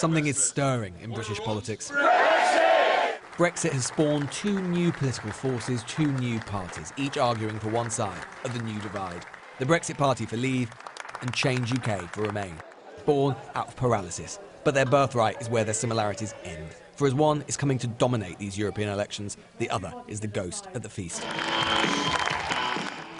Something is stirring in British politics. Brexit has spawned two new political forces, two new parties, each arguing for one side of the new divide. The Brexit Party for Leave and Change UK for Remain. Born out of paralysis, but their birthright is where their similarities end. For as one is coming to dominate these European elections, the other is the ghost at the feast.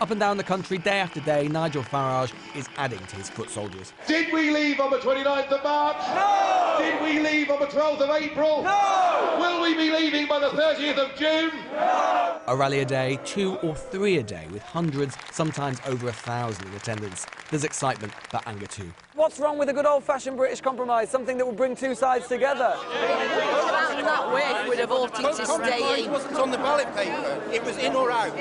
Up and down the country, day after day, Nigel Farage is adding to his foot soldiers. Did we leave on the 29th of March? No! Did we leave on the 12th of April? No! Will we be leaving by the 30th of June? No! A rally a day, 2 or 3 a day, with hundreds, sometimes over 1,000 in attendance. There's excitement, but anger too. What's wrong with a good old-fashioned British compromise, something that will bring two sides together? That way would have voted to stay in. Wasn't on the ballot paper. It was in or out.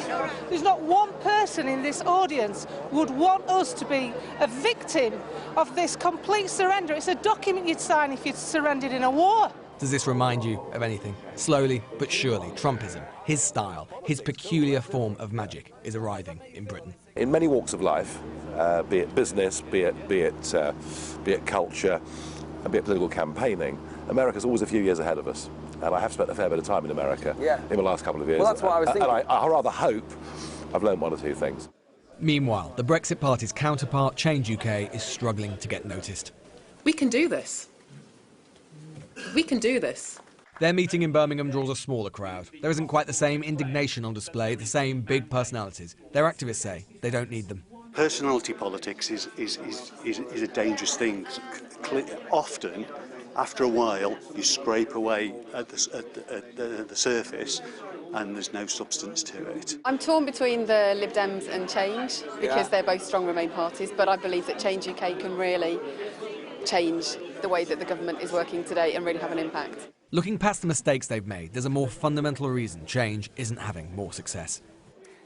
There's not one person in this audience would want us to be a victim of this complete surrender. It's a document you'd sign if you'd surrendered in a war. Does this remind you of anything? Slowly but surely, Trumpism, his style, his peculiar form of magic, is arriving in Britain. In many walks of life, be it business, be it culture, and be it political campaigning, America's always a few years ahead of us. And I have spent a fair bit of time in America in the last couple of years. Well, that's what I was thinking. And I rather hope I've learned one or two things. Meanwhile, the Brexit Party's counterpart, Change UK, is struggling to get noticed. We can do this. We can do this. Their meeting in Birmingham draws a smaller crowd. There isn't quite the same indignation on display, the same big personalities. Their activists say they don't need them. Personality politics is a dangerous thing. Often, after a while, you scrape away at the surface and there's no substance to it. I'm torn between the Lib Dems and Change because they're both strong Remain parties, but I believe that Change UK can really change the way that the government is working today and really have an impact. Looking past the mistakes they've made, there's a more fundamental reason Change isn't having more success.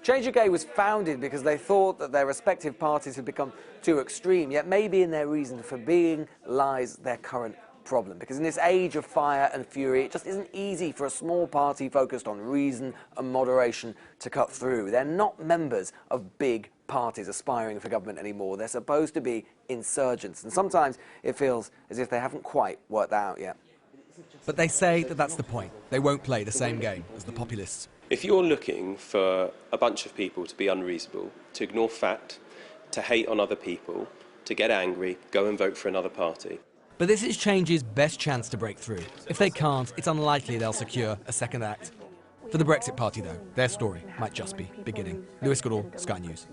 Change UK was founded because they thought that their respective parties had become too extreme, yet maybe in their reason for being lies their current problem. Because in this age of fire and fury, it just isn't easy for a small party focused on reason and moderation to cut through. They're not members of big parties aspiring for government anymore. They're supposed to be insurgents, and sometimes it feels as if they haven't quite worked that out yet. But they say that that's the point. They won't play the same game as the populists. If you're looking for a bunch of people to be unreasonable, to ignore fact, to hate on other people, to get angry, go and vote for another party. But this is Change's best chance to break through. If they can't, it's unlikely they'll secure a second act. For the Brexit Party, though, their story might just be beginning. Goodall, Sky News.